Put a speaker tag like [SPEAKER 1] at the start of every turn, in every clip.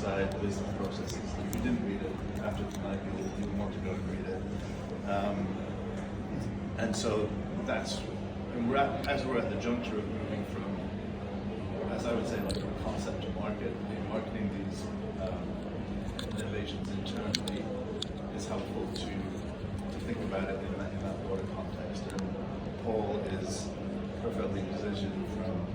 [SPEAKER 1] inside the business processes. If you didn't read it after tonight, you'll want to go and read it. And so that's, and as we're at the juncture of moving from, as I would say, like from concept to market, marketing these innovations internally is helpful to think about it in that broader context. And Paul is perfectly positioned from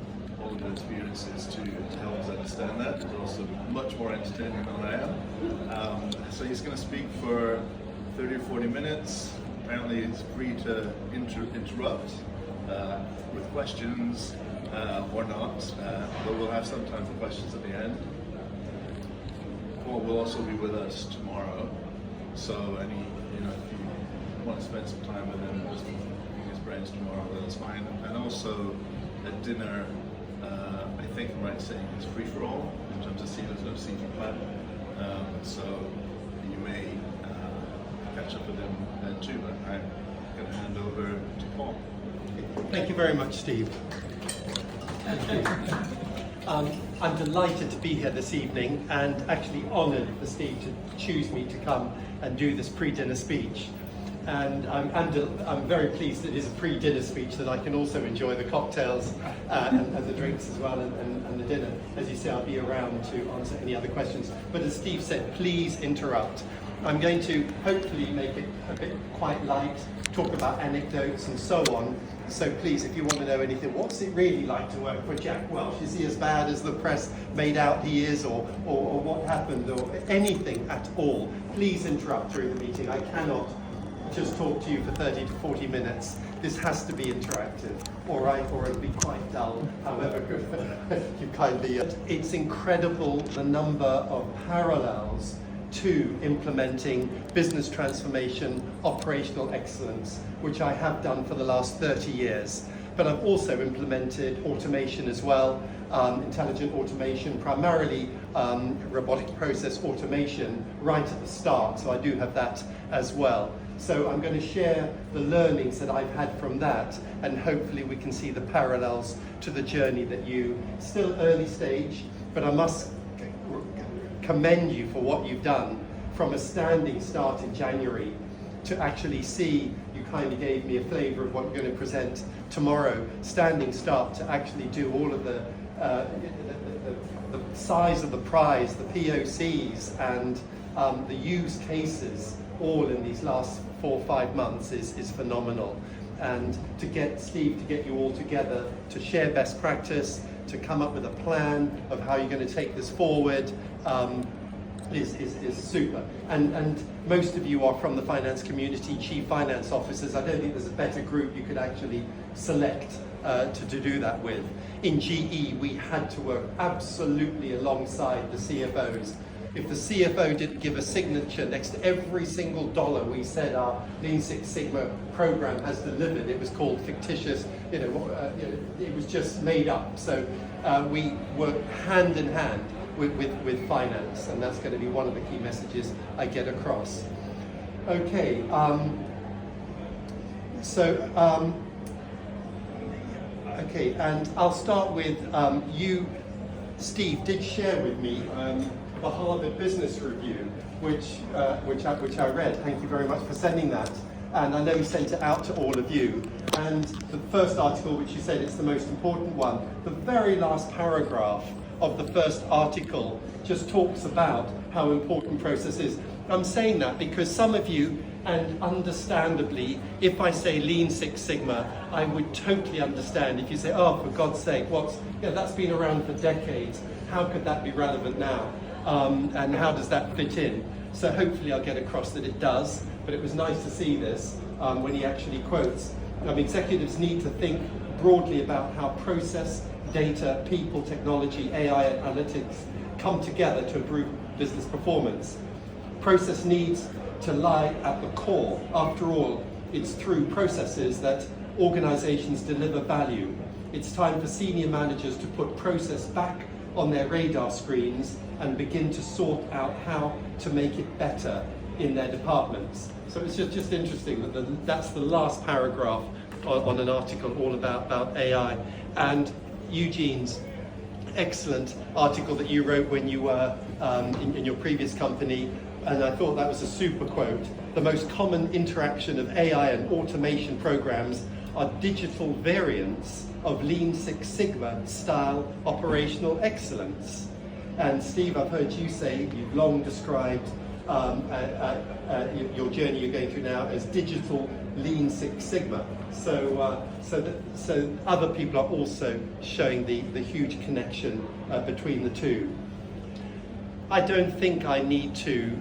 [SPEAKER 1] all of the experiences to help us understand that. He's also much more entertaining than I am. So he's going to speak for 30 or 40 minutes. Apparently he's free to interrupt with questions or not, but we'll have some time for questions at the end. Paul will also be with us tomorrow, so if you want to spend some time with him, just picking his brains tomorrow, that's fine. And also at dinner, I think I'm right in saying it's free for all in terms of there's no seating plan, so you may catch up with him then too. But I'm going to hand over to Paul.
[SPEAKER 2] Thank you very much, Steve. I'm delighted to be here this evening and actually honoured for Steve to choose me to come and do this pre-dinner speech. And I'm very pleased that it is a pre-dinner speech, that I can also enjoy the cocktails and the drinks as well, and the dinner. As you say, I'll be around to answer any other questions. But as Steve said, please interrupt. I'm going to hopefully make it a bit quite light, talk about anecdotes and so on. So please, if you want to know anything, what's it really like to work for Jack Welch? Is he as bad as the press made out he is, or what happened, or anything at all? Please interrupt during the meeting. I cannot just talk to you for 30 to 40 minutes. This has to be interactive, all right, or it'll be quite dull, however good you kindly. It's incredible the number of parallels to implementing business transformation, operational excellence, which I have done for the last 30 years. But I've also implemented automation as well, intelligent automation, primarily robotic process automation right at the start, so I do have that as well. So I'm going to share the learnings that I've had from that, and hopefully we can see the parallels to the journey that still early stage, but I must commend you for what you've done from a standing start in January to actually see, you kindly gave me a flavour of what you're going to present tomorrow, standing start to actually do all of the size of the prize, the POCs and the use cases all in these last 4 or 5 months is phenomenal. And to get Steve, to get you all together, to share best practice, to come up with a plan of how you're going to take this forward is super. And most of you are from the finance community, chief finance officers. I don't think there's a better group you could actually select to do that with. In GE, we had to work absolutely alongside the CFOs. If the CFO didn't give a signature next to every single dollar we said our Lean Six Sigma program has delivered, it was called fictitious, it was just made up. So we work hand in hand with finance, and that's going to be one of the key messages I get across. Okay, okay, and I'll start with you. Steve did share with me the Harvard Business Review, which I read. Thank you very much for sending that. And I know he sent it out to all of you. And the first article, which you said it's the most important one, the very last paragraph of the first article just talks about how important process is. I'm saying that because some of you, and understandably, if I say Lean Six Sigma, I would totally understand if you say, oh, for God's sake, that's been around for decades. How could that be relevant now? And how does that fit in? So hopefully I'll get across that it does, but it was nice to see this when he actually quotes. Executives need to think broadly about how process, data, people, technology, AI, and analytics come together to improve business performance. Process needs to lie at the core. After all, it's through processes that organizations deliver value. It's time for senior managers to put process back on their radar screens and begin to sort out how to make it better in their departments. So it's just interesting that that's the last paragraph on an article all about AI. And Eugene's excellent article that you wrote when you were in your previous company, and I thought that was a super quote. The most common interaction of AI and automation programs are digital variants of Lean Six Sigma style operational excellence. And Steve, I've heard you say you've long described your journey you're going through now as digital Lean Six Sigma. So other people are also showing the huge connection between the two. I don't think I need to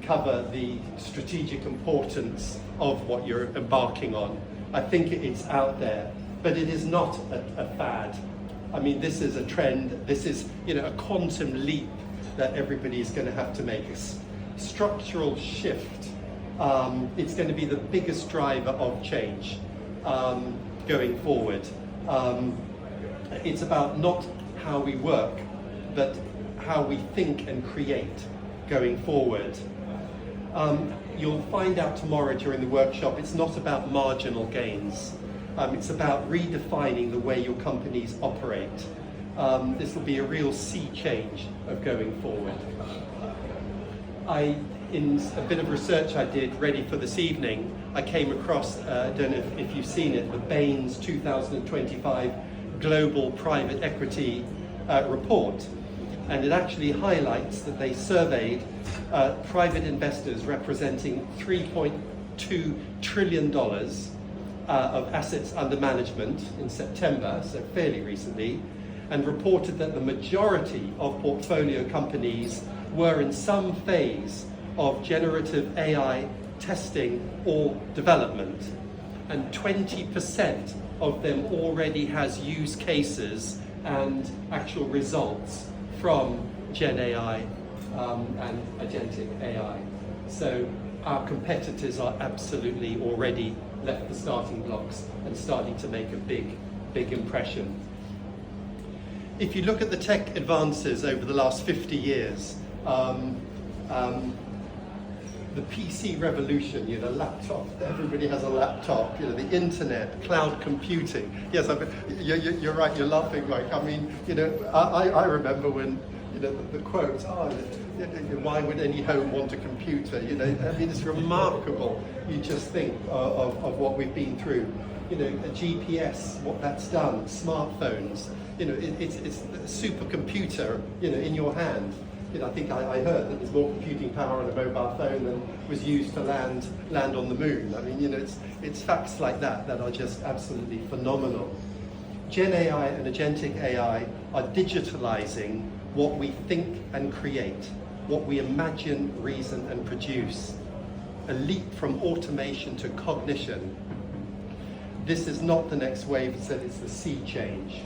[SPEAKER 2] cover the strategic importance of what you're embarking on. I think it's out there, but it is not a fad. I mean, this is a trend. This is, a quantum leap that everybody is going to have to make. A structural shift. It's going to be the biggest driver of change going forward. It's about not how we work, but how we think and create going forward. You'll find out tomorrow during the workshop, it's not about marginal gains. It's about redefining the way your companies operate. This will be a real sea change of going forward. In a bit of research I did ready for this evening, I came across, I don't know if you've seen it, the Bain's 2025 Global Private Equity report. And it actually highlights that they surveyed private investors representing $3.2 trillion of assets under management in September, so fairly recently, and reported that the majority of portfolio companies were in some phase of generative AI testing or development. And 20% of them already has use cases and actual results from GenAI and Agentic AI. So our competitors are absolutely already left the starting blocks and starting to make a big impression. If you look at the tech advances over the last 50 years, the PC revolution, laptop, everybody has a laptop, the internet, cloud computing. Yes, you're right, you're laughing, Mike. I mean, I remember when, the quote, why would any home want a computer? I mean, it's remarkable. You just think of what we've been through. A GPS, what that's done, smartphones, it's a supercomputer, in your hand. I think I heard that there's more computing power on a mobile phone than was used to land on the moon. I mean, it's facts like that are just absolutely phenomenal. GenAI and Agentic AI are digitalizing what we think and create, what we imagine, reason, and produce. A leap from automation to cognition. This is not the next wave, it's the sea change.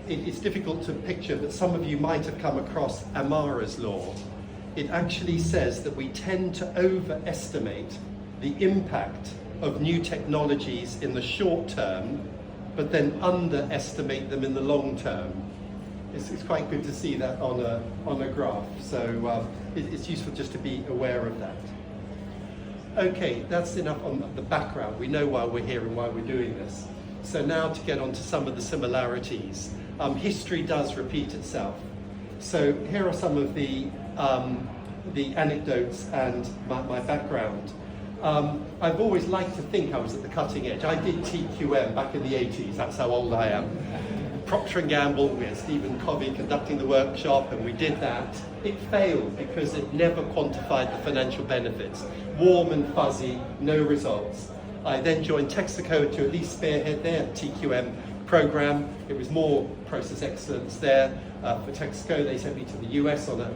[SPEAKER 2] It's difficult to picture, but some of you might have come across Amara's law. It actually says that we tend to overestimate the impact of new technologies in the short term, but then underestimate them in the long term. It's quite good to see that on a graph, so it's useful just to be aware of that. Okay, that's enough on the background. We know why we're here and why we're doing this. So now to get on to some of the similarities. History does repeat itself. So here are some of the anecdotes and my background. I've always liked to think I was at the cutting edge. I did TQM back in the 80s, that's how old I am. Procter & Gamble, we had Stephen Covey conducting the workshop, and we did that. It failed because it never quantified the financial benefits. Warm and fuzzy, no results. I then joined Texaco to at least spearhead their TQM program. It was more process excellence there. For Texaco, they sent me to the US on an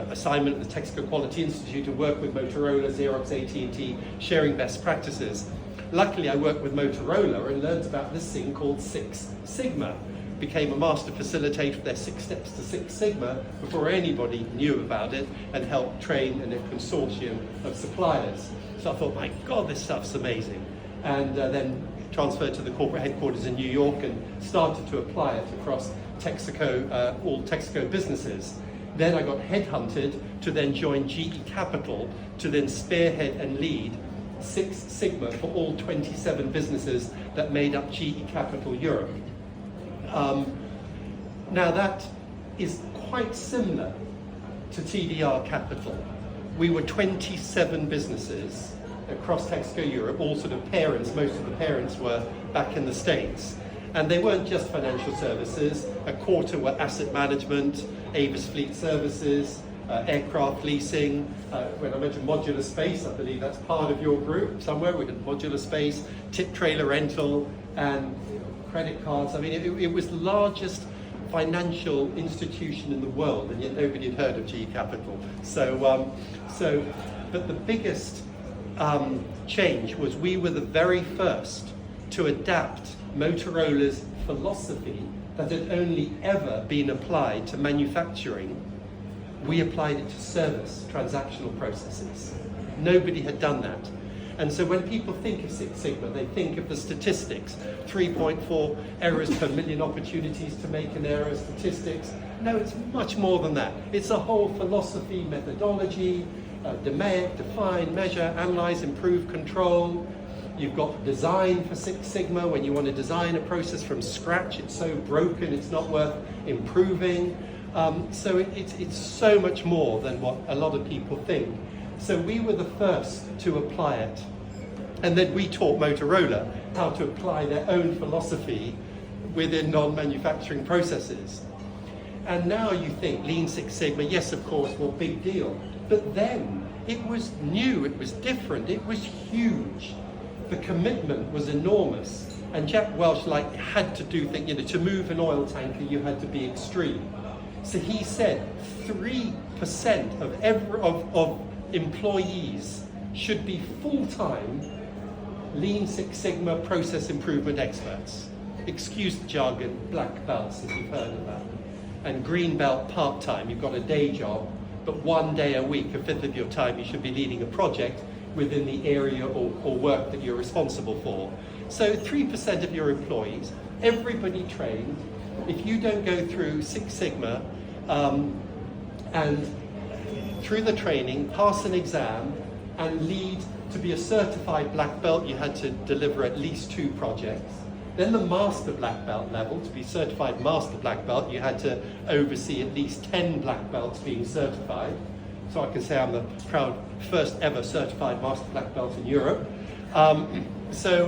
[SPEAKER 2] assignment at the Texaco Quality Institute to work with Motorola, Xerox, AT&T, sharing best practices. Luckily, I worked with Motorola and learned about this thing called Six Sigma. Became a master facilitator for their 6 steps to Six Sigma before anybody knew about it, and helped train a consortium of suppliers. So I thought, my God, this stuff's amazing. And then transferred to the corporate headquarters in New York and started to apply it across Texaco, all Texaco businesses. Then I got headhunted to then join GE Capital to then spearhead and lead Six Sigma for all 27 businesses that made up GE Capital Europe. Now that is quite similar to TDR Capital. We were 27 businesses across Texaco Europe, all sort of parents. Most of the parents were back in the States. And they weren't just financial services. A quarter were asset management, Avis Fleet Services, aircraft leasing. When I mentioned modular space, I believe that's part of your group somewhere. We had modular space, tip trailer rental, and credit cards. I mean, it was the largest financial institution in the world, and yet nobody had heard of GE Capital. But the biggest change was we were the very first to adapt Motorola's philosophy that had only ever been applied to manufacturing. We applied it to service, transactional processes. Nobody had done that. And so when people think of Six Sigma, they think of the statistics, 3.4 errors per million opportunities to make an error statistics. No, it's much more than that. It's a whole philosophy, methodology, define, measure, analyze, improve, control. You've got design for Six Sigma. When you want to design a process from scratch, it's so broken, it's not worth improving. So it's so much more than what a lot of people think. So we were the first to apply it. And then we taught Motorola how to apply their own philosophy within non-manufacturing processes. And now you think Lean Six Sigma, yes, of course, well, big deal. But then it was new, it was different, it was huge. The commitment was enormous. And Jack Welch had to do things, to move an oil tanker, you had to be extreme. So he said 3% of employees should be full-time Lean Six Sigma process improvement experts. Excuse the jargon, black belts if you've heard of that. And green belt part-time, you've got a day job, but 1 day a week, a fifth of your time, you should be leading a project within the area or work that you're responsible for. So 3% of your employees, everybody trained. If you don't go through Six Sigma and through the training, pass an exam and lead to be a certified black belt, you had to deliver at least 2 projects. Then the master black belt level, to be certified master black belt, you had to oversee at least 10 black belts being certified. So I can say I'm the proud first ever certified master black belt in Europe. So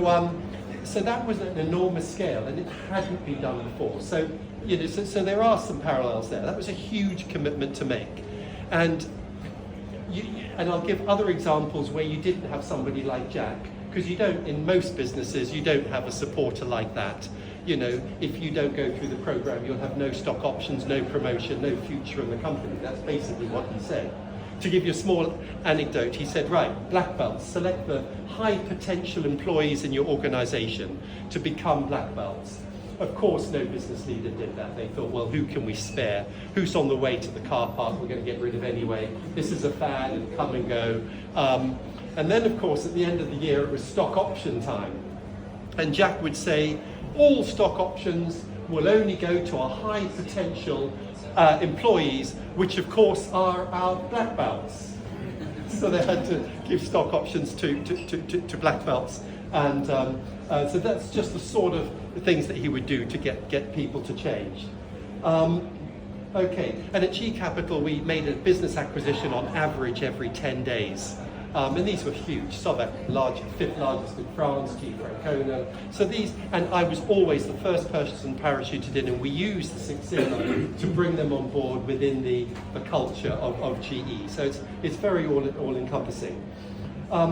[SPEAKER 2] that was an enormous scale, and it hadn't been done before. So there are some parallels there. That was a huge commitment to make. And I'll give other examples where you didn't have somebody like Jack, because you don't, in most businesses, you don't have a supporter like that. If you don't go through the program, you'll have no stock options, no promotion, no future in the company. That's basically what he said. To give you a small anecdote, he said, right, black belts, select the high potential employees in your organization to become black belts. Of course, no business leader did that. They thought, well, who can we spare? Who's on the way to the car park we're going to get rid of anyway? This is a fad and come and go. And then, of course, at the end of the year, it was stock option time. And Jack would say, all stock options will only go to our high potential employees, which of course are our black belts. So they had to give stock options to black belts. And so that's just the sort of things that he would do to get people to change. Okay, and at G Capital we made a business acquisition on average every 10 days. And these were huge. Sobec, fifth largest in France, G Francona. So these, and I was always the first person parachuted in, and we used the Six Sigma to bring them on board within the culture of GE. So it's very all-encompassing.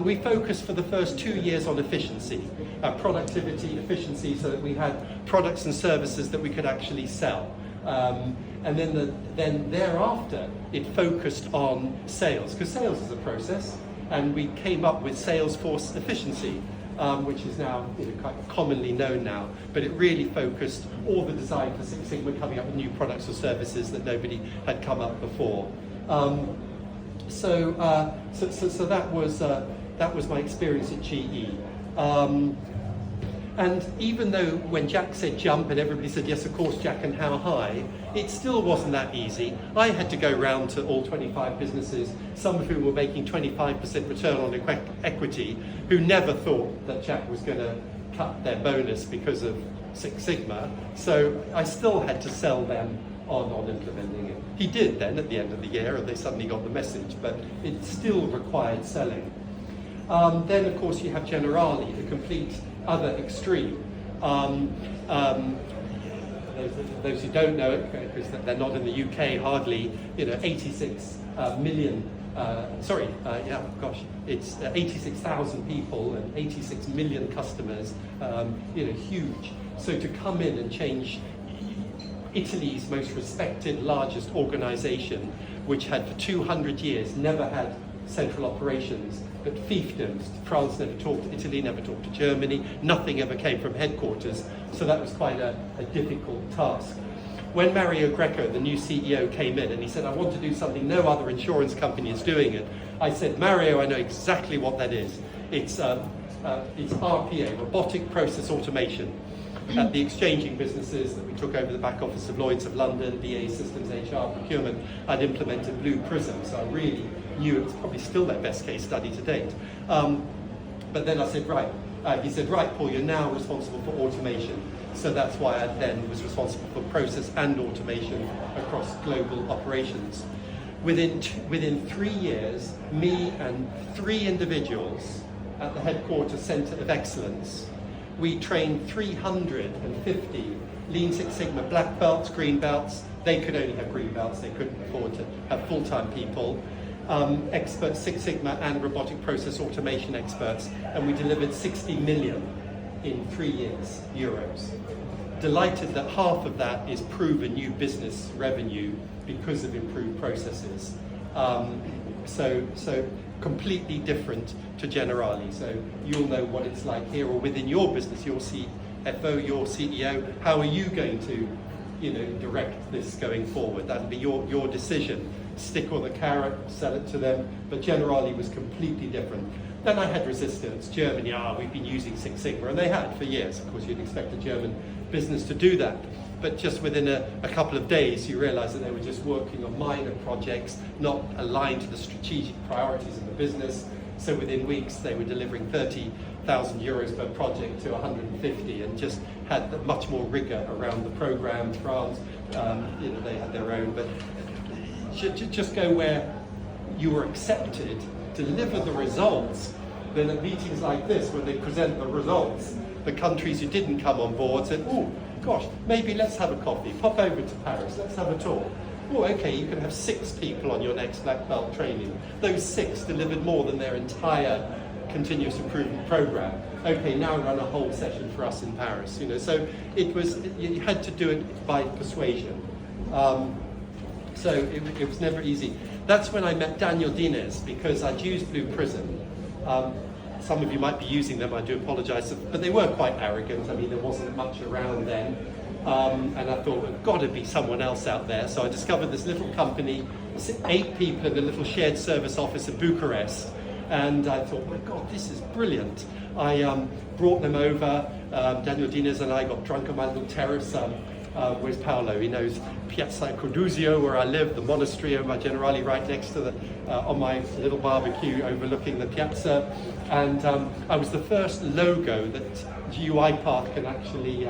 [SPEAKER 2] We focused for the first 2 years on efficiency, productivity, efficiency, so that we had products and services that we could actually sell. And then thereafter, it focused on sales, because sales is a process. And we came up with Salesforce efficiency, which is now quite commonly known now, but it really focused all the design for Six Sigma, coming up with new products or services that nobody had come up before. So that was my experience at GE. And even though when Jack said jump and everybody said, yes, of course, Jack, and how high, it still wasn't that easy. I had to go round to all 25 businesses, some of whom were making 25% return on equity, who never thought that Jack was going to cut their bonus because of Six Sigma, so I still had to sell them on implementing it. He did then at the end of the year, and they suddenly got the message, but it still required selling. Then, of course, you have Generali, the complete other extreme. Those who don't know it, because they're not in the UK, hardly, 86 million. It's 86,000 people and 86 million customers. Huge. So to come in and change Italy's most respected, largest organisation, which had for 200 years never had central operations, but fiefdoms. France never talked to Italy, never talked to Germany, nothing ever came from headquarters, so that was quite a difficult task. When Mario Greco, the new CEO, came in and he said, I want to do something no other insurance company is doing it, I said, Mario, I know exactly what that is. It's RPA, robotic process automation. At the exchanging businesses that we took over the back office of Lloyd's of London, BA Systems, HR, procurement, I'd implemented Blue Prism, so I really knew it was probably still their best case study to date. But then I said, right, he said, right, Paul, you're now responsible for automation. So that's why I then was responsible for process and automation across global operations. Within 3 years, me and 3 individuals at the headquarters Centre of Excellence, we trained 350 Lean Six Sigma black belts, green belts. They could only have green belts, they couldn't afford to have full-time people. Experts, Six Sigma and robotic process automation experts, and we delivered 60 million in 3 years, euros. Delighted that half of that is proven new business revenue because of improved processes. So completely different to Generali. So you'll know what it's like here or within your business, your CFO, your CEO. How are you going to, direct this going forward? That'll be your decision. Stick or the carrot, sell it to them. But Generali was completely different. Then I had resistance. Germany, we've been using Six Sigma, and they had for years. Of course, you'd expect a German business to do that. But just within a couple of days, you realize that they were just working on minor projects, not aligned to the strategic priorities of the business. So within weeks, they were delivering 30,000 euros per project to 150, and just had much more rigor around the program. France, they had their own, but just go where you were accepted, deliver the results. Then at meetings like this, when they present the results, the countries who didn't come on board said, oh, gosh, maybe let's have a coffee, pop over to Paris, let's have a talk. Oh, okay, you can have 6 people on your next black belt training. Those 6 delivered more than their entire continuous improvement program. Okay, now run a whole session for us in Paris. So you had to do it by persuasion. So it was never easy. That's when I met Daniel Dines, because I'd used Blue Prism. Some of you might be using them, I do apologise, but they were quite arrogant. I mean, there wasn't much around then. And I thought, there's got to be someone else out there. So I discovered this little company, 8 people in a little shared service office in Bucharest. And I thought, my God, this is brilliant. I brought them over. Daniel Dines and I got drunk on my little terrace. Where's Paolo? He knows Piazza Corduzio, where I live, the monastery of my Generali right next to on my little barbecue overlooking the piazza. And I was the first logo that UiPath can actually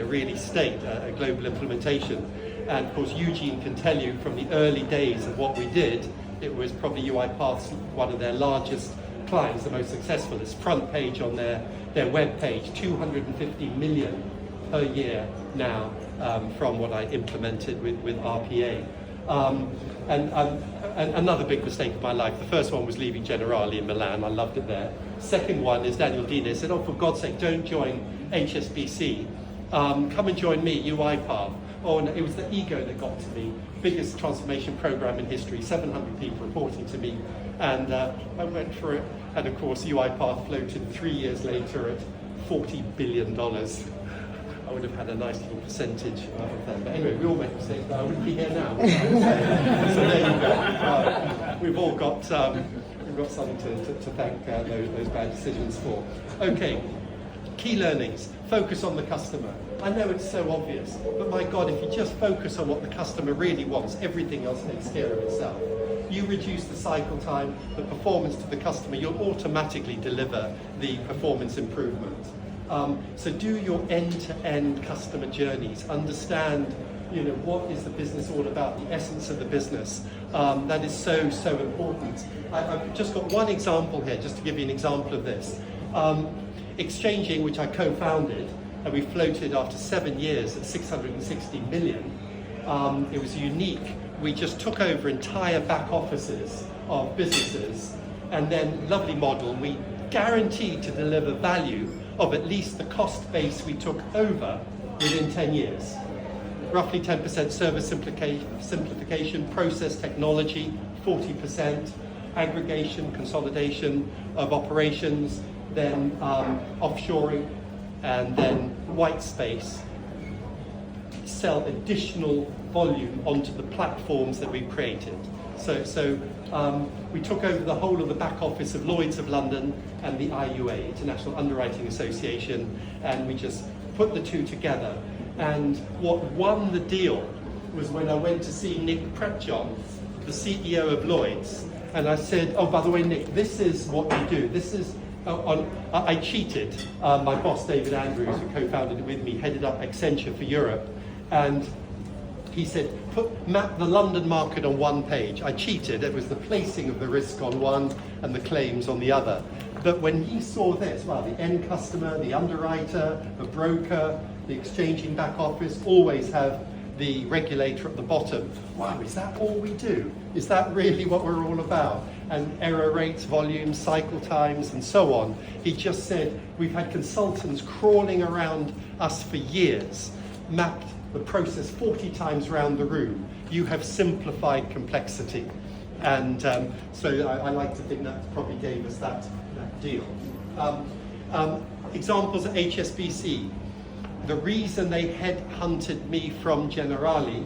[SPEAKER 2] really state a global implementation. And of course, Eugene can tell you from the early days of what we did, it was probably UiPath's one of their largest clients, the most successful. It's front page on their web page, 250 million per year now from what I implemented with RPA. And another big mistake of my life. The first one was leaving Generali in Milan. I loved it there. Second one is Daniel Dines said, oh, for God's sake, don't join HSBC. Come and join me, UiPath. Oh, and it was the ego that got to me. Biggest transformation program in history, 700 people reporting to me. And I went for it. And of course, UiPath floated 3 years later at $40 billion. I would have had a nice little percentage of them. But anyway, we all make mistakes, but I wouldn't be here now. So there you go. We've all got something to thank those bad decisions for. Okay, Key learnings, focus on the customer. I know it's so obvious, but my God, if you just focus on what the customer really wants, everything else takes care of itself. You reduce the cycle time, the performance to the customer, you'll automatically deliver the performance improvement. So do your end-to-end customer journeys. Understand, what is the business all about, the essence of the business. That is so, so important. I've just got one example here, just to give you an example of this. Exchanging, which I co-founded, and we floated after 7 years at 660 million. It was unique. We just took over entire back offices of businesses, and then, lovely model, we guaranteed to deliver value of at least the cost base we took over within 10 years. Roughly 10% service simplification, process technology, 40%, aggregation, consolidation of operations, then offshoring, and then white space. Sell additional volume onto the platforms that we've created. So we took over the whole of the back office of Lloyd's of London and the IUA, International Underwriting Association, and we just put the two together. And what won the deal was when I went to see Nick Pretjohn, the CEO of Lloyd's, and I said, oh, by the way, Nick, this is what we do. This is, I cheated. My boss, David Andrews, who co-founded it with me, headed up Accenture for Europe, and he said, map the London market on one page. I cheated. It was the placing of the risk on one and the claims on the other. But when he saw this, well, the end customer, the underwriter, the broker, the exchanging back office always have the regulator at the bottom. Wow, is that all we do? Is that really what we're all about? And error rates, volumes, cycle times, and so on. He just said, we've had consultants crawling around us for years, mapped the process 40 times round the room. You have simplified complexity. And so I like to think that probably gave us that deal. Examples at HSBC. The reason they headhunted me from Generali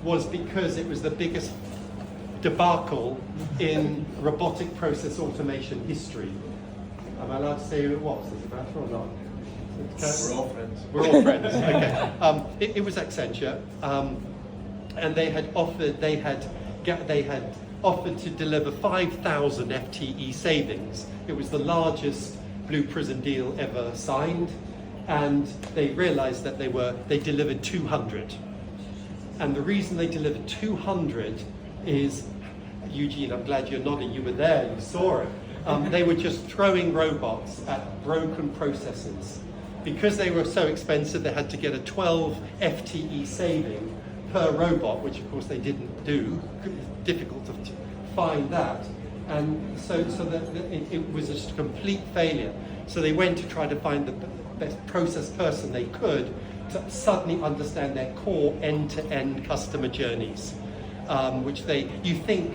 [SPEAKER 2] was because it was the biggest debacle in robotic process automation history. Am I allowed to say who it was? Does it matter or not?
[SPEAKER 1] We're all friends.
[SPEAKER 2] We're all friends. Okay. It was Accenture, and they had offered to deliver 5,000 FTE savings. It was the largest Blue Prism deal ever signed, and they realised that they delivered 200. And the reason they delivered 200 is, Eugene, I'm glad you're nodding. You were there. You saw it. They were just throwing robots at broken processes. Because they were so expensive, they had to get a 12 FTE saving per robot, which of course they didn't do. Difficult to find that. And so that it was a complete failure. So they went to try to find the best process person they could to suddenly understand their core end-to-end customer journeys, which you think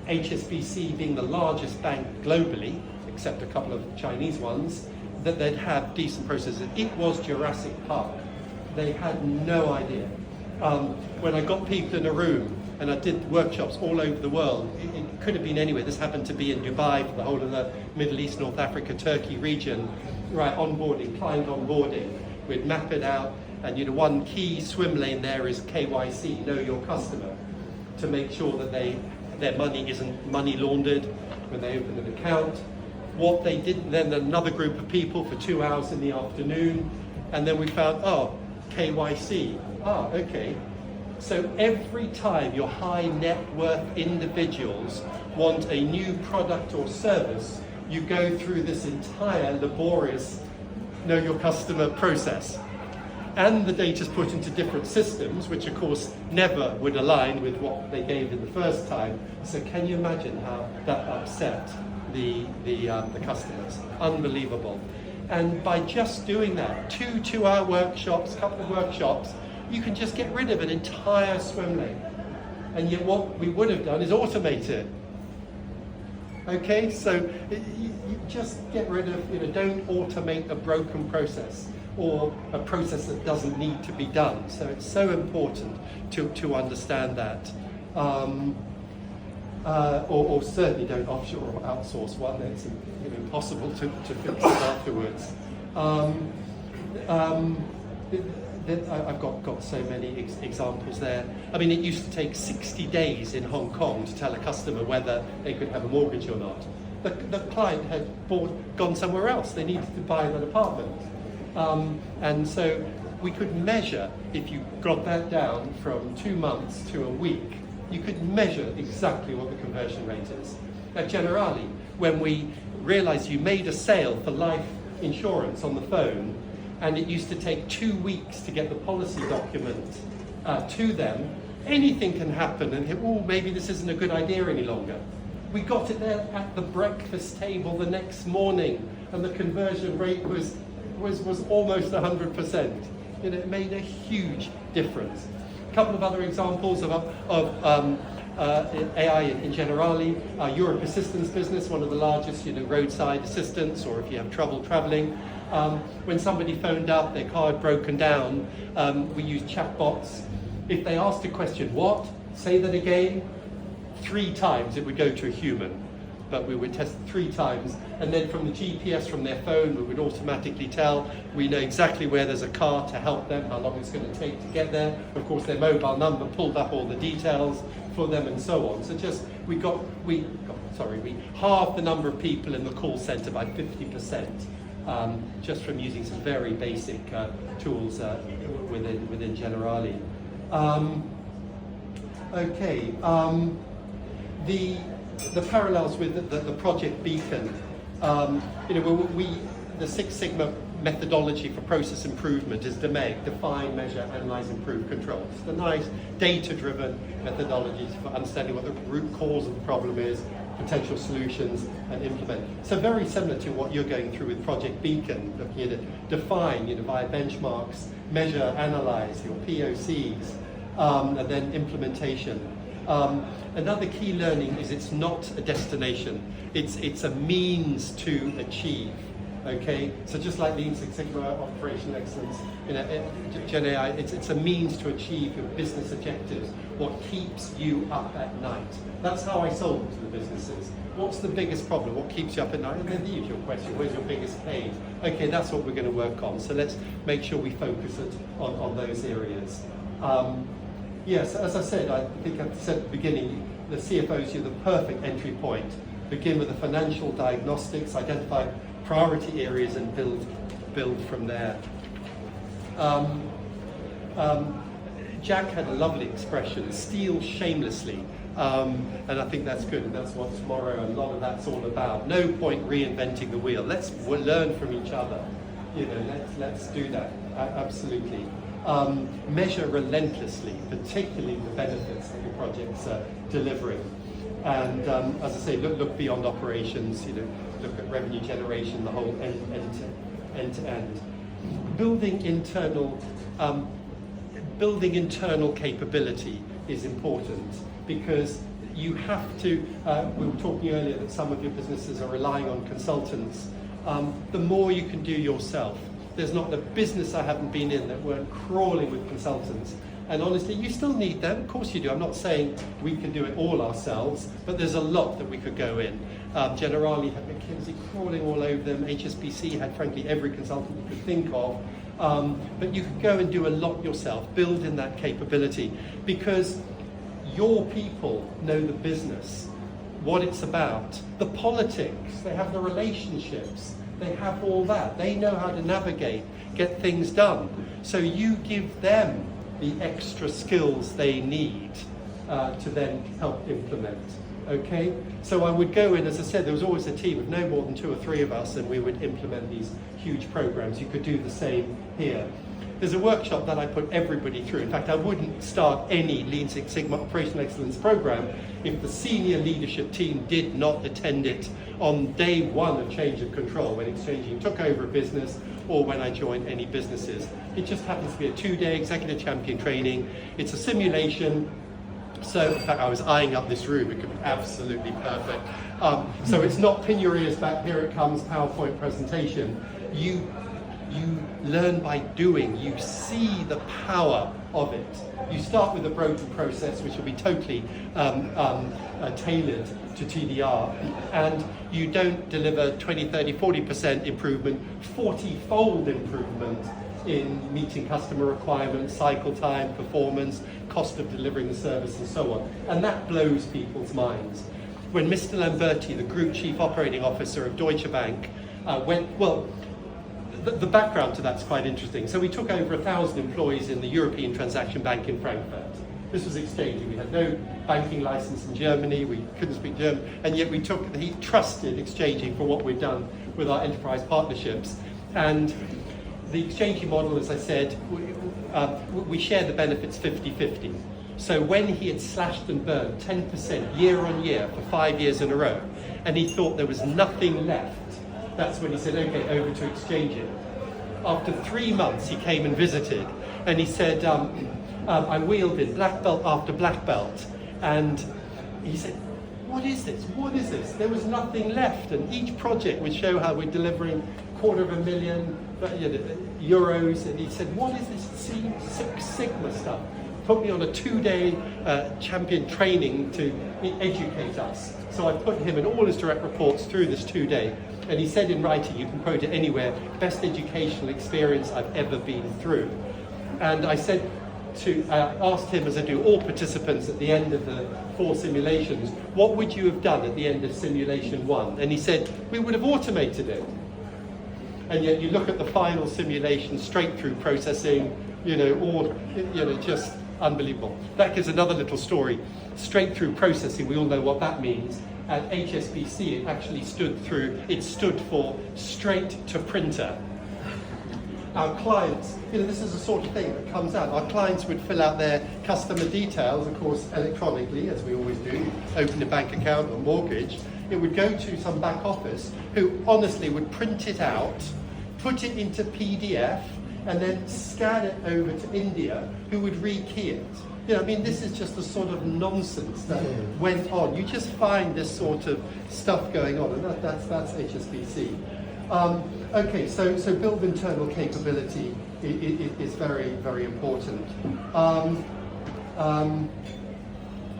[SPEAKER 2] HSBC being the largest bank globally, except a couple of Chinese ones, that they'd have decent processes. It was Jurassic Park. They had no idea. When I got people in a room and I did workshops all over the world, it could have been anywhere. This happened to be in Dubai for the whole of the Middle East, North Africa, Turkey region. Right, onboarding, client onboarding. We'd map it out, and one key swim lane there is KYC, know your customer, to make sure that their money isn't money laundered when they open an account. What they did, then another group of people for 2 hours in the afternoon, and then we found, KYC. Okay. So every time your high net worth individuals want a new product or service, you go through this entire laborious know your customer process. And the data's put into different systems, which of course never would align with what they gave in the first time. So can you imagine how that upset the customers? Unbelievable. And by just doing that, 2 2-hour workshops, couple of workshops, you can just get rid of an entire swim lane. And yet what we would have done is automate it. Okay, so you just get rid of, don't automate a broken process or a process that doesn't need to be done. So it's so important to understand that. Or certainly don't offshore or outsource one. It's impossible to fix it afterwards. Um, um, I've got so many examples there. I mean, it used to take 60 days in Hong Kong to tell a customer whether they could have a mortgage or not. The client had gone somewhere else. They needed to buy that apartment. And so we could measure, if you got that down from 2 months to a week, you could measure exactly what the conversion rate is. At Generali, when we realized you made a sale for life insurance on the phone, and it used to take 2 weeks to get the policy document to them, anything can happen and oh, maybe this isn't a good idea any longer. We got it there at the breakfast table the next morning, and the conversion rate was almost 100%. You know, it made a huge difference. A couple of other examples of AI in Generali. Europe assistance business, one of the largest, roadside assistance, or if you have trouble traveling. When somebody phoned up, their car had broken down, we used chatbots. If they asked a question, what? Say that again. 3 times it would go to a human, but we would test 3 times, and then from the GPS from their phone we would automatically tell. We know exactly where there's a car to help them, how long it's going to take to get there. Of course, their mobile number pulled up all the details for them, and so on. So we halved the number of people in the call center by 50%, just from using some very basic tools within Generali. The parallels with the Project Beacon, the Six Sigma methodology for process improvement is define, measure, analyze, improve, control. It's a nice data-driven methodology for understanding what the root cause of the problem is, potential solutions, and implement. So very similar to what you're going through with Project Beacon, looking at it, define, via benchmarks, measure, analyze, your POCs, and then implementation. Another key learning is it's not a destination, it's a means to achieve. Okay, so just like Lean Six Sigma, operational excellence, GenAI, it's a means to achieve your business objectives, what keeps you up at night. That's how I sold it to the businesses. What's the biggest problem? What keeps you up at night? And then the usual question, where's your biggest pain? Okay, that's what we're going to work on. So let's make sure we focus on those areas. Yes, as I said, I think I said at the beginning, the CFOs, you're the perfect entry point. Begin with the financial diagnostics, identify priority areas, and build from there. Jack had a lovely expression, steal shamelessly, and I think that's good, and that's what tomorrow and a lot of that's all about. No point reinventing the wheel. Let's learn from each other. Let's do that. Absolutely. Measure relentlessly, particularly the benefits that your project's delivering. And as I say, look beyond operations. Look at revenue generation, the whole end to end. Building internal capability is important, because you have to. We were talking earlier that some of your businesses are relying on consultants. The more you can do yourself. There's not a business I haven't been in that weren't crawling with consultants. And honestly, you still need them. Of course you do. I'm not saying we can do it all ourselves, but there's a lot that we could go in. Generali had McKinsey crawling all over them. HSBC had, frankly, every consultant you could think of. But you could go and do a lot yourself, build in that capability, because your people know the business, what it's about, the politics, they have the relationships. They have all that. They know how to navigate, get things done. So you give them the extra skills they need to then help implement. Okay? So I would go in, as I said, there was always a team of no more than 2 or 3 of us, and we would implement these huge programs. You could do the same here. There's a workshop that I put everybody through. In fact, I wouldn't start any Lean Six Sigma Operational Excellence program if the senior leadership team did not attend it on day 1 of change of control, when Exchanging took over a business, or when I joined any businesses. It just happens to be a 2-day executive champion training. It's a simulation. So, in fact, I was eyeing up this room. It could be absolutely perfect. So it's not pin your ears back, here it comes, PowerPoint presentation. You learn by doing. You see the power of it. You start with a broken process, which will be totally tailored to TDR, and you don't deliver 20, 30, 40% improvement, 40-fold improvement in meeting customer requirements, cycle time, performance, cost of delivering the service, and so on. And that blows people's minds. When Mr. Lamberti, the Group Chief Operating Officer of Deutsche Bank, the background to that's quite interesting. So we took over 1,000 employees in the European Transaction Bank in Frankfurt. This was exchanging. We had no banking license in Germany. We couldn't speak German, and yet he trusted exchanging for what we'd done with our enterprise partnerships. And the exchanging model, as I said, we share the benefits 50-50. So when he had slashed and burned 10% year on year for 5 years in a row, and he thought there was nothing left, that's when he said, okay, over to exchange it. After 3 months, he came and visited, and he said, I wheeled in black belt after black belt, and he said, what is this? What is this? There was nothing left, and each project would show how we're delivering €250,000 euros, and he said, what is this Six Sigma stuff? Put me on a 2-day champion training to educate us. So I put him and all his direct reports through this 2-day. And he said in writing, you can quote it anywhere, best educational experience I've ever been through. And I asked him, as I do all participants at the end of the 4 simulations, what would you have done at the end of simulation 1? And he said, we would have automated it. And yet you look at the final simulation, straight through processing, just unbelievable. That gives another little story. Straight through processing, we all know what that means. At HSBC, it actually stood for straight to printer. Our clients, this is the sort of thing that comes out. Our clients would fill out their customer details, of course, electronically, as we always do, open a bank account or mortgage. It would go to some back office who honestly would print it out, put it into PDF, and then scan it over to India, who would rekey it. This is just the sort of nonsense that went on. You just find this sort of stuff going on, and that's HSBC. Okay, so build internal capability is very, very important.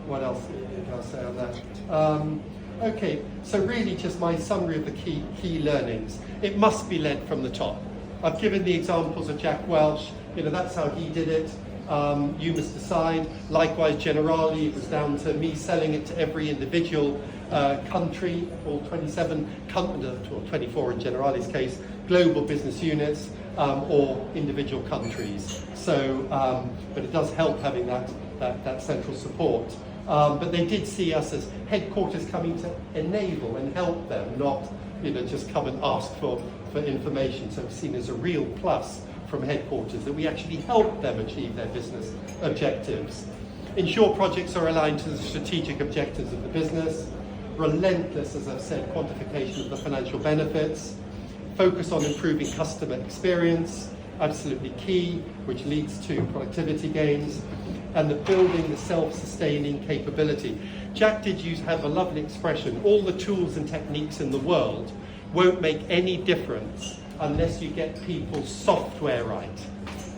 [SPEAKER 2] What else can I say on that? Okay, so really just my summary of the key learnings. It must be led from the top. I've given the examples of Jack Welch, that's how he did it. You must decide. Likewise, Generali, it was down to me selling it to every individual country, all 27, or 24 in Generali's case, global business units or individual countries. So, but it does help having that central support. But they did see us as headquarters coming to enable and help them, not just come and ask for information. So it's seen as a real plus from headquarters that we actually help them achieve their business objectives. Ensure projects are aligned to the strategic objectives of the business. Relentless, as I've said, quantification of the financial benefits. Focus on improving customer experience, absolutely key, which leads to productivity gains. And the building the self-sustaining capability. Jack did have a lovely expression, all the tools and techniques in the world won't make any difference unless you get people's software right.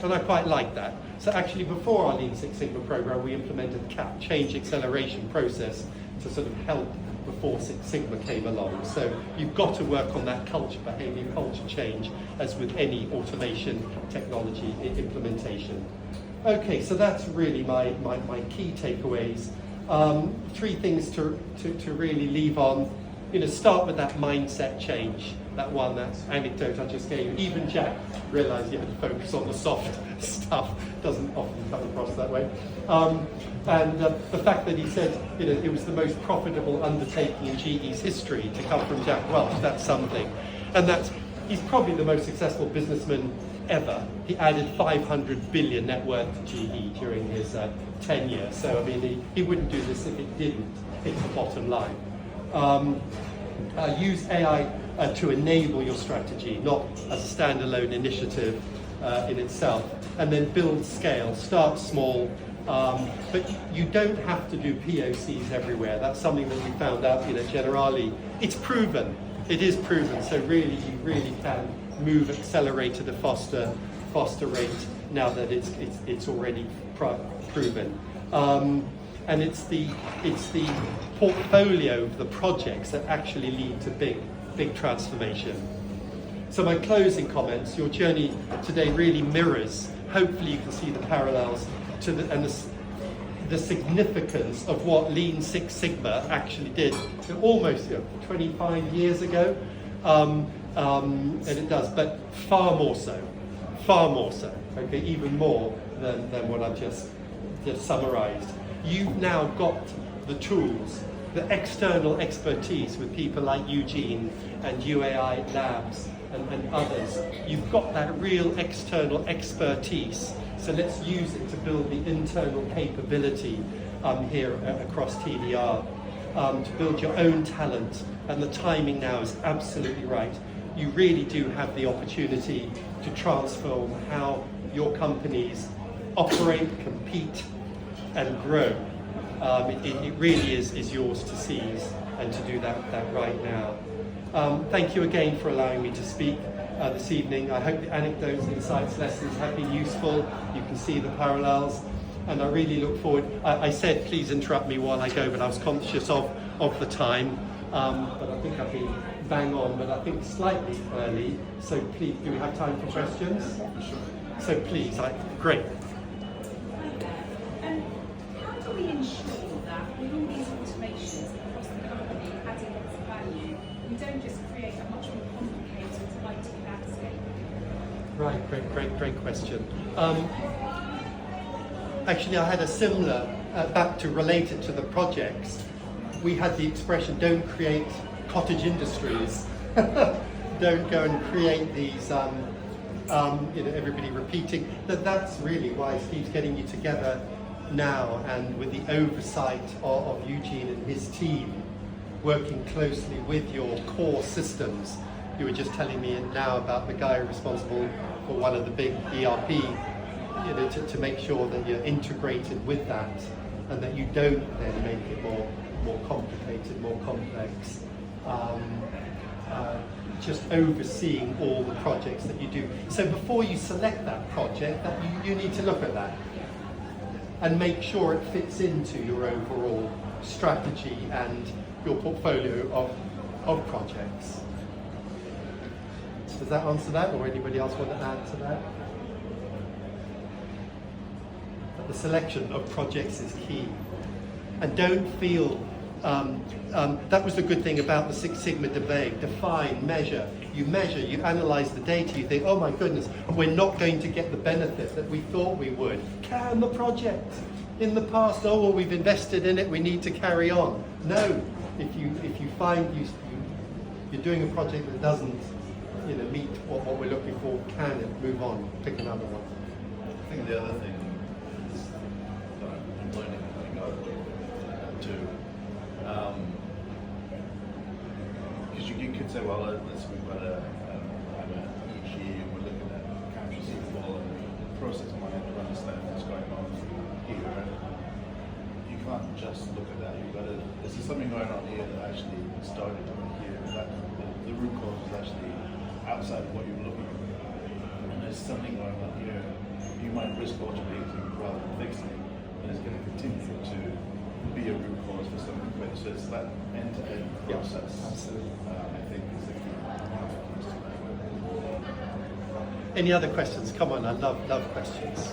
[SPEAKER 2] And I quite like that. So actually before our Lean Six Sigma program, we implemented CAP, change acceleration process, to sort of help before Six Sigma came along. So you've got to work on that behavior culture change, as with any automation technology implementation. Okay, so that's really my key takeaways. 3 things to really leave on. Start with that mindset change. That anecdote I just gave. Even Jack realised you had to focus on the soft stuff. Doesn't often come across that way. And the fact that he said it was the most profitable undertaking in GE's history to come from Jack Welch, that's something. And he's probably the most successful businessman ever. He added 500 billion net worth to GE during his tenure. So he wouldn't do this if it didn't hit the bottom line. Use AI to enable your strategy, not as a standalone initiative in itself. And then build scale. Start small, but you don't have to do POCs everywhere. That's something that we found out at Generali. It's proven. It is proven. So really, you really can accelerate at a faster rate now that it's already proven. And it's the portfolio of the projects that actually lead to big transformation. So my closing comments, your journey today really mirrors, hopefully you can see the parallels to the significance of what Lean Six Sigma actually did almost 25 years ago. And it does, but far more so, okay, even more than what I've just summarized. You've now got the tools, the external expertise with people like Eugene and UAI Labs and others. You've got that real external expertise, so let's use it to build the internal capability here across TDR, to build your own talent, and the timing now is absolutely right. You really do have the opportunity to transform how your companies operate, compete, and grow. It really is yours to seize and to do that right now. Thank you again for allowing me to speak this evening. I hope the anecdotes, insights, lessons have been useful. You can see the parallels, and I really look forward. I said please interrupt me while I go, but I was conscious of the time. But I think I've been bang on, but I think slightly early. So please, do we have time for questions? So please, great.
[SPEAKER 3] How do we ensure that with all these automations across the company adding lots of value, we don't just create a much more complicated IT landscape?
[SPEAKER 2] Right, great question. Actually, I had a similar, back to relate it to the projects. We had the expression, don't create cottage industries. Don't go and create these, everybody repeating. That's really why Steve's getting you together now, and with the oversight of Eugene and his team, working closely with your core systems. You were just telling me now about the guy responsible for one of the big ERP, to make sure that you're integrated with that, and that you don't then make it more complicated, more complex. Just overseeing all the projects that you do. So before you select that project, that you need to look at that and make sure it fits into your overall strategy and your portfolio of projects. Does that answer that, or anybody else want to add to that? But the selection of projects is key. And don't feel, that was the good thing about the Six Sigma debate, define, measure. You measure, you analyze the data, you think, oh my goodness, we're not going to get the benefit that we thought we would. Can the project in the past, oh well, we've invested in it, we need to carry on. No, if you find you're doing a project that doesn't meet what we're looking for, can it move on, pick another one.
[SPEAKER 1] I think the other thing is that I'm learning coming out too. Because you could say, well, we've got have an EG and we're looking at accounts receivable and process money to understand what's going on here. And you can't just look at that. You've got to, is there something going on here that actually started here? That the root cause is actually outside of what you're looking at. And there's something going on here. You might risk automating rather than fixing, and it's going to continue to be a root cause for something. So it's that end-to-end process.
[SPEAKER 2] Absolutely.
[SPEAKER 1] I think is the key.
[SPEAKER 2] Any other questions? Come on, I love questions.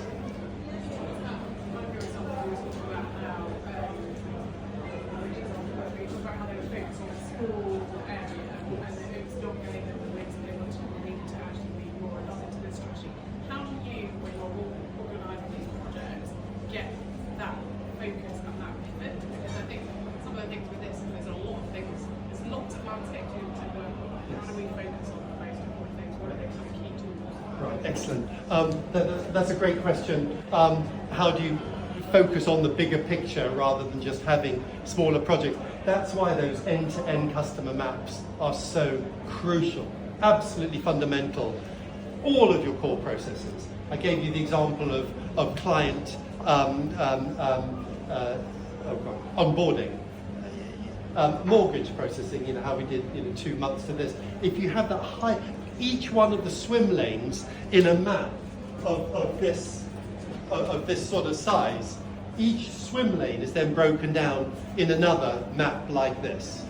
[SPEAKER 2] Excellent. That's a great question. How do you focus on the bigger picture rather than just having smaller projects? That's why those end-to-end customer maps are so crucial, absolutely fundamental. All of your core processes. I gave you the example of client onboarding, mortgage processing. How we did 2 months to this. If you have that each one of the swim lanes in a map of this of this sort of size, each swim lane is then broken down in another map like this.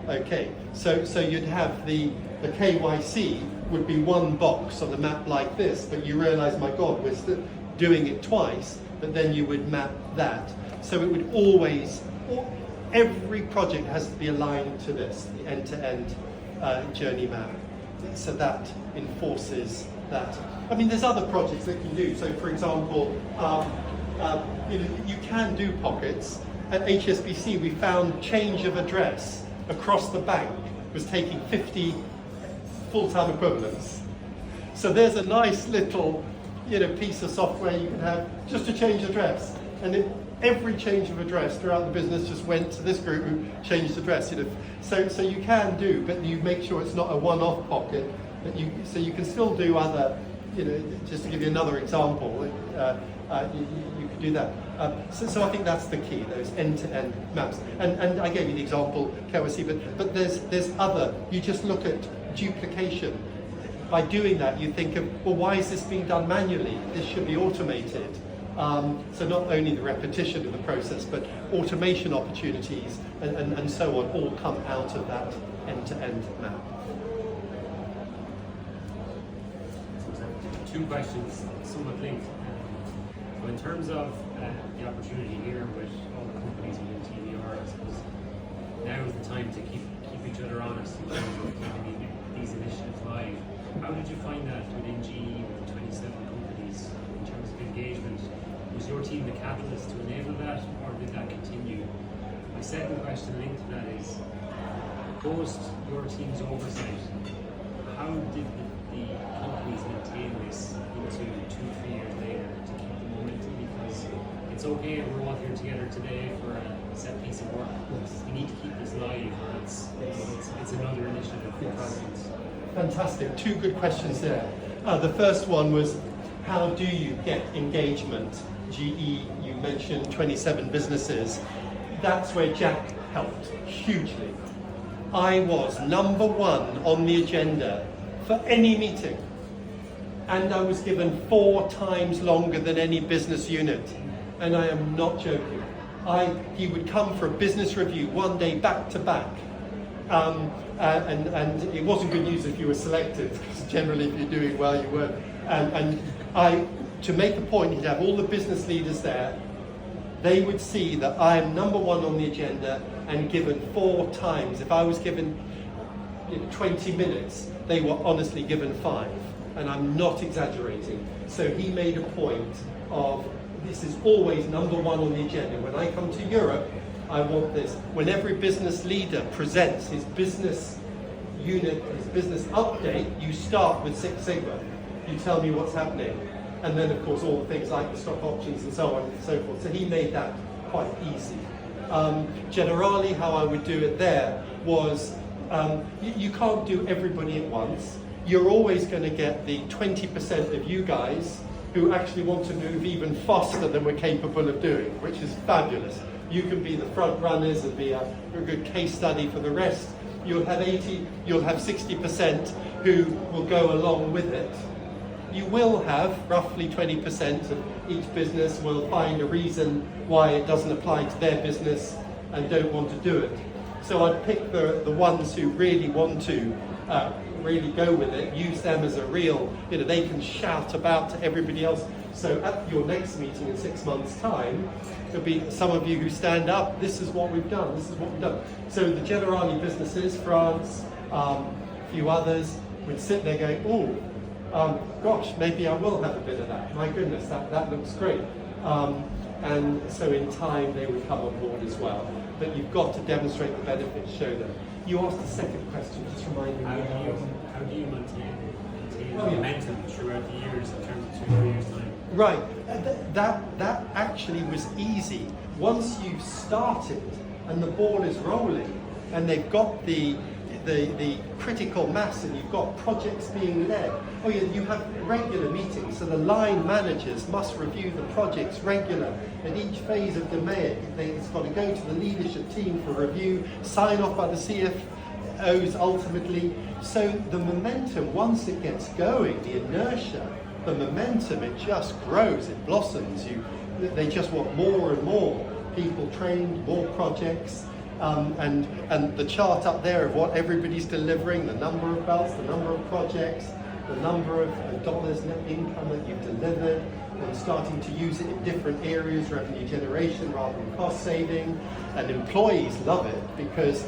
[SPEAKER 2] Okay, so you'd have the KYC would be one box on a map like this, but you realize, my God, we're still doing it twice, but then you would map that. So it would always, every project has to be aligned to this, the end-to-end journey map. So that enforces that. I mean, there's other projects that you do. So for example, you can do pockets. At HSBC, we found change of address across the bank was taking 50 full-time equivalents. So there's a nice little, piece of software you can have just to change address, and every change of address throughout the business just went to this group who changed address. So you can do, but you make sure it's not a one-off pocket. So you can still do other, just to give you another example, you could do that. So I think that's the key, those end-to-end maps. And I gave you the example, KYC, but there's other. You just look at duplication. By doing that, you think of, well, why is this being done manually? This should be automated. So not only the repetition of the process, but automation opportunities and so on all come out of that end-to-end map.
[SPEAKER 4] Two questions, somewhat linked. So in terms of the opportunity here with all the companies within TDR, I suppose now is the time to keep each other honest in terms of keeping these initiatives live. How did you find that within GE with the 27 companies in terms of engagement? Was your team the catalyst to enable that, or did that continue? My second question linked to that is, post your team's oversight, how did the companies maintain this into 2-3 years later to keep the momentum? Because it's okay, we're all here together today for a set piece of work. We need to keep this live, or it's another initiative for projects.
[SPEAKER 2] Fantastic. Two good questions there. The first one was, how do you get engagement? GE, you mentioned 27 businesses. That's where Jack helped hugely. I was number one on the agenda for any meeting, and I was given 4 times longer than any business unit, and I am not joking. He would come for a business review one day back to back, and it wasn't good news if you were selected, because generally if you're doing well you weren't. And to make a point, he'd have all the business leaders there. They would see that I am number one on the agenda and given 4 times. If I was given 20 minutes, they were honestly given 5, and I'm not exaggerating. So he made a point of, this is always number one on the agenda. When I come to Europe, I want this. When every business leader presents his business unit, his business update, you start with Six Sigma. You tell me what's happening. And then, of course, all the things like the stock options and so on and so forth. So he made that quite easy. Generali, how I would do it there was, you can't do everybody at once. You're always going to get the 20% of you guys who actually want to move even faster than we're capable of doing, which is fabulous. You can be the front runners and be a good case study for the rest. You'll have 60% who will go along with it. You will have roughly 20% of each business will find a reason why it doesn't apply to their business and don't want to do it. So I'd pick the ones who really want to really go with it, use them as a real, they can shout about to everybody else. So at your next meeting in 6 months' time, there'll be some of you who stand up, this is what we've done, this is what we've done. So the Generali businesses, France, a few others, would sit there going, gosh, maybe I will have a bit of that. My goodness, that looks great. And so in time, they would come on board as well. But you've got to demonstrate the benefits, show them. You asked the second question, just remind me.
[SPEAKER 4] How do you maintain momentum throughout the years in terms of 2 or 3 years' time?
[SPEAKER 2] Right, that actually was easy. Once you've started and the ball is rolling and they've got the critical mass and you've got projects being led. Oh yeah, you have regular meetings, so the line managers must review the projects regular. At each phase of demand, it's got to go to the leadership team for review, sign off by the CFOs ultimately. So the momentum, once it gets going, the inertia the momentum, it just grows, it blossoms. They just want more and more people trained, more projects, and the chart up there of what everybody's delivering, the number of belts, the number of projects, the number of dollars net income that you've delivered, and starting to use it in different areas, revenue generation rather than cost saving. And employees love it because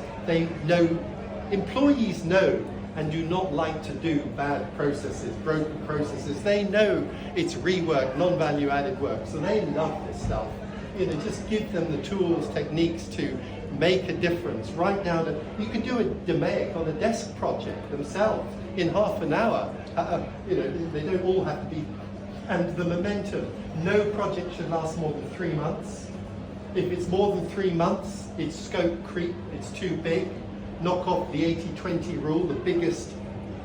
[SPEAKER 2] employees know and do not like to do bad processes, broken processes. They know it's rework, non-value added work, so they love this stuff. Just give them the tools, techniques to make a difference. Right down to, you can do a DMAIC on a desk project themselves in half an hour. They don't all have to be. And the momentum, no project should last more than 3 months. If it's more than 3 months, it's scope creep, it's too big. Knock off the 80-20 rule, the biggest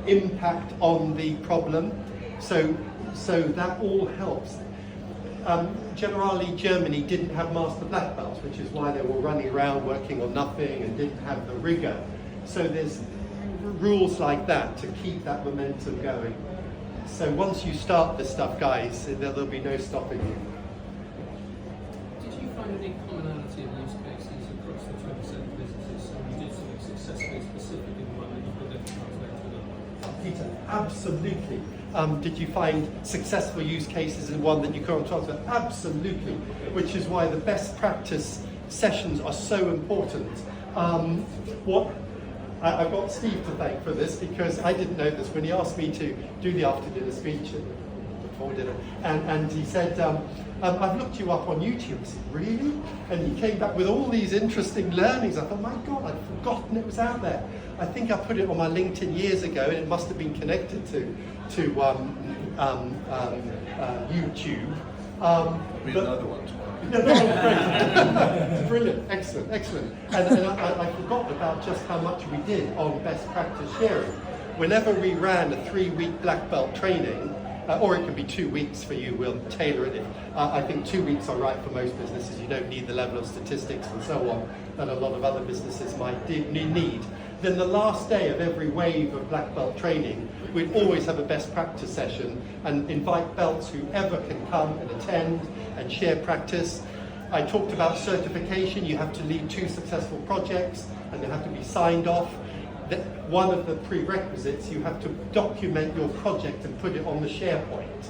[SPEAKER 2] impact on the problem. So that all helps. Generali Germany didn't have master black belts, which is why they were running around working on nothing and didn't have the rigor. So there's rules like that to keep that momentum going. So once you start this stuff, guys, there'll be no stopping you.
[SPEAKER 5] Did you find any commonality of use cases across the 27 businesses? So you did something successfully specific in one that you could then translate to another?
[SPEAKER 2] Peter, absolutely. Did you find successful use cases in one that you can't transfer? Absolutely. Which is why the best practice sessions are so important. I've got Steve to thank for this because I didn't know this when he asked me to do the after dinner speech before dinner, and he said, I've looked you up on YouTube. I said, really? And he came back with all these interesting learnings. I thought, my God, I'd forgotten it was out there. I think I put it on my LinkedIn years ago, and it must have been connected to YouTube.
[SPEAKER 1] Read another one tomorrow.
[SPEAKER 2] Great. Brilliant, excellent. And I forgot about just how much we did on best practice sharing. Whenever we ran a 3-week black belt training, or it can be 2 weeks for you, we'll tailor it. I think 2 weeks are right for most businesses. You don't need the level of statistics and so on that a lot of other businesses might need. Then the last day of every wave of black belt training, we'd always have a best practice session and invite belts, whoever can come and attend and share practice. I talked about certification. You have to lead 2 successful projects and they have to be signed off. One of the prerequisites, you have to document your project and put it on the SharePoint.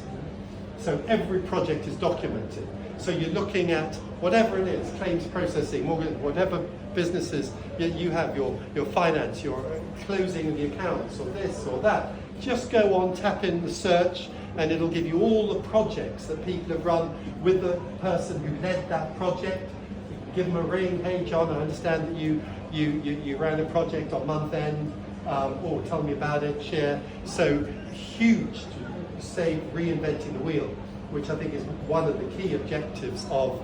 [SPEAKER 2] So every project is documented. So you're looking at whatever it is, claims processing, mortgage, whatever businesses you have, your finance, your closing of the accounts, or this or that. Just go on, tap in the search, and it'll give you all the projects that people have run with the person who led that project. You can give them a ring. Hey, John, I understand that you ran a project on month end, or tell me about it, share. So huge to save reinventing the wheel, which I think is one of the key objectives of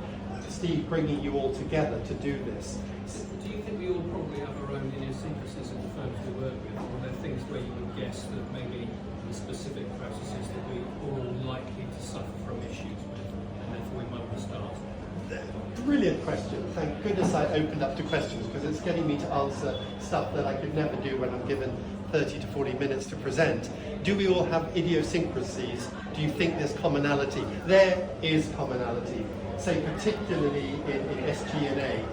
[SPEAKER 2] Steve bringing you all together to do this.
[SPEAKER 5] Do you think we all probably have our own idiosyncrasies of the firms we work with? Or are there things where you would guess that maybe the specific processes that we are all likely to suffer from issues with, and therefore we might want to start?
[SPEAKER 2] Brilliant question. Thank goodness I opened up to questions, because it's getting me to answer stuff that I could never do when I'm given 30 to 40 minutes to present. Do we all have idiosyncrasies? Do you think there's commonality? There is commonality. Say particularly in SG&A,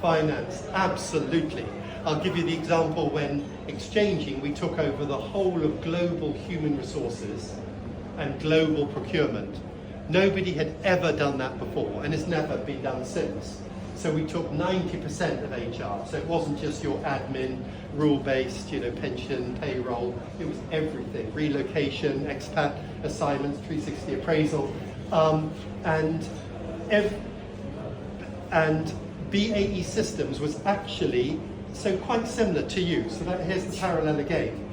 [SPEAKER 2] finance, absolutely. I'll give you the example when exchanging, we took over the whole of global human resources and global procurement. Nobody had ever done that before, and it's never been done since. So we took 90% of HR. So it wasn't just your admin, rule-based, pension, payroll. It was everything: relocation, expat assignments, 360 appraisal, and BAE Systems was actually quite similar to you. So here's the parallel again.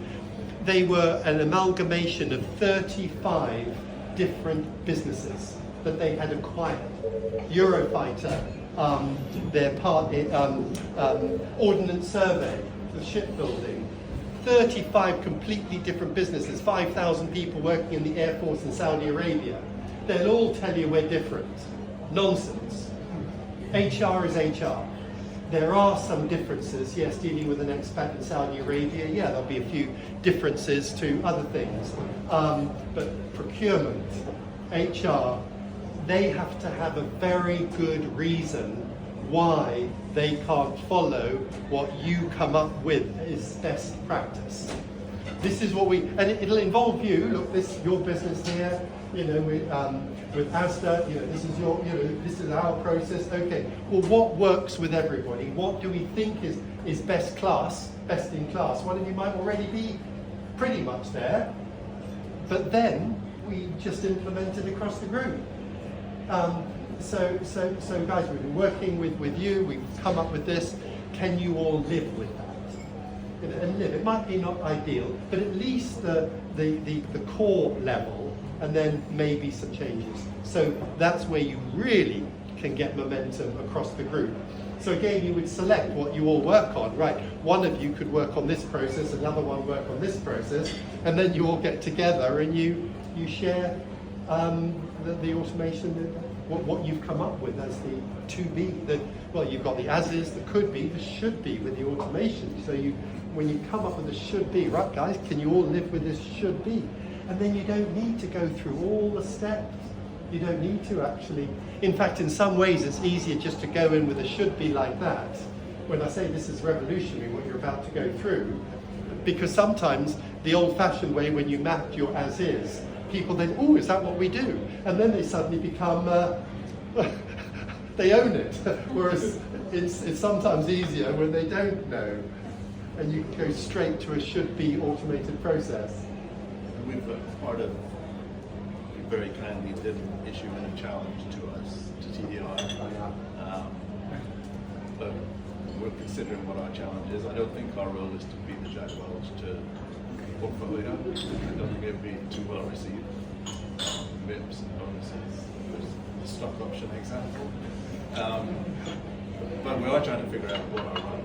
[SPEAKER 2] They were an amalgamation of 35 different businesses that they had acquired. Eurofighter, their part in Ordnance Survey, the shipbuilding. 35 completely different businesses, 5,000 people working in the Air Force in Saudi Arabia. They'll all tell you we're different. Nonsense. HR is HR. there are some differences. Yes, dealing with an expat in Saudi Arabia, yeah, there'll be a few differences to other things. But procurement, HR, they have to have a very good reason why they can't follow what you come up with is best practice. This is what and it'll involve you. Look, this your business here. With ASDA, this is this is our process. Okay. Well, what works with everybody? What do we think is best in class? One of you might already be pretty much there, but then we just implement it across the group. So guys, we've been working with you. We've come up with this. Can you all live with that? And live. It might be not ideal, but at least the core level. And then maybe some changes. So that's where you really can get momentum across the group. So again, you would select what you all work on, right? One of you could work on this process, another one work on this process, and then you all get together and you share the automation, what you've come up with as the to be. You've got the as is, the could be, the should be with the automation. So when you come up with the should be, right guys, can you all live with this should be? And then you don't need to go through all the steps. You don't need to actually. In fact, in some ways, it's easier just to go in with a should be like that. When I say this is revolutionary, what you're about to go through, because sometimes the old-fashioned way, when you mapped your as is, people then, oh, is that what we do? And then they suddenly become, they own it. Whereas it's sometimes easier when they don't know. And you can go straight to a should be automated process.
[SPEAKER 1] We've we very kindly did issue a challenge to us, to TDR. But we're considering what our challenge is. I don't think our role is to be the Jack Welch to portfolio. I don't think it would be too well received. MIPS and bonuses, there's the stock option example. But we are trying to figure out what our role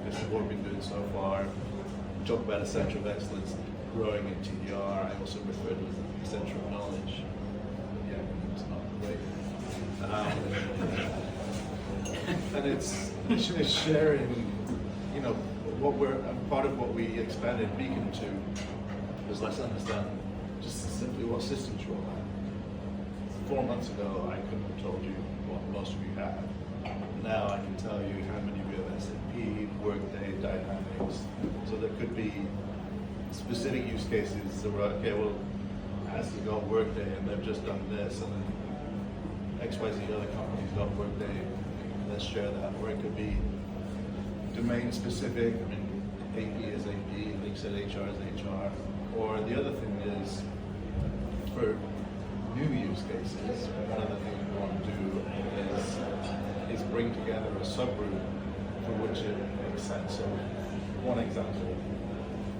[SPEAKER 1] is. This is what we've been doing so far. We talk about a center of excellence growing in TDR. I also refer to it as the center of knowledge. Yeah, it's not great. And it's sharing, part of what we expanded Beacon to was let's understand just simply what systems you all have. 4 months ago, I couldn't have told you what most of you had. Now I can tell you how many of you have SAP, Workday, Dynamics. So there could be specific use cases that were, okay, well, has to go Workday and they've just done this, and then XYZ other companies got Workday, let's share that. Or it could be domain specific, AP is AP, like said HR is HR. Or the other thing is, for new use cases, one of the things we want to do is bring together a subgroup for which it makes sense. So one example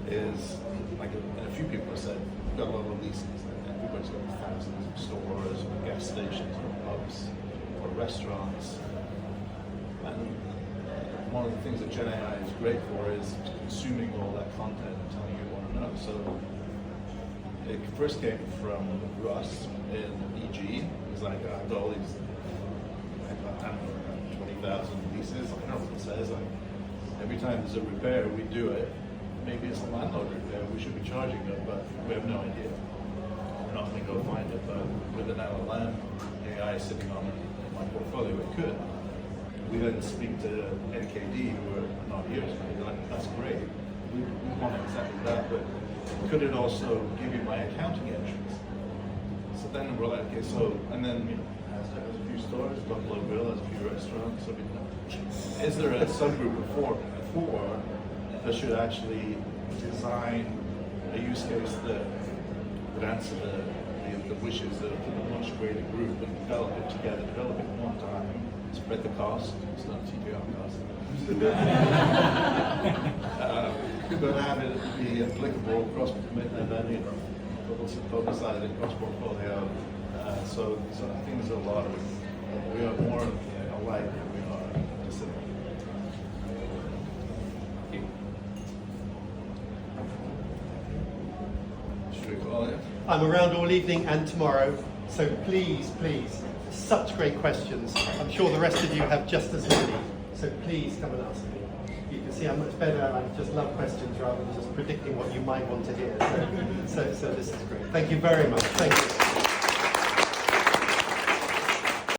[SPEAKER 1] is, a few people have said, we've got a lot of leases, and everybody's got thousands of stores, or gas stations, or pubs, or restaurants. And one of the things that GenAI is great for is consuming all that content and telling you what you want to know. So it first came from Russ in EG. He's like, I've got all these, I don't know, 20,000 leases. I don't know what it says. Every time there's a repair, we do it. Maybe it's a landlord repair, we should be charging them, but we have no idea. We're not going to go find it, but with an LLM AI sitting on my portfolio, it could. We then speak to NKD, who are not here today. They're like, that's great. We want exactly that, but could it also give you my accounting entries? So then we're like, okay, so, and then, has a few stores, Buffalo Grill has a few restaurants. So is there a subgroup of four that should actually design a use case that would answer the wishes of a much greater group and develop it together, develop it one time, spread the cost, it's not TDR cost, but have it be applicable across publicized across portfolio. So I think there's a lot of, we are more alike than we are dissimilar.
[SPEAKER 2] I'm around all evening and tomorrow, so please, such great questions. I'm sure the rest of you have just as many. So please come and ask me. You can see how much better I just love questions rather than just predicting what you might want to hear. So this is great. Thank you very much. Thank you.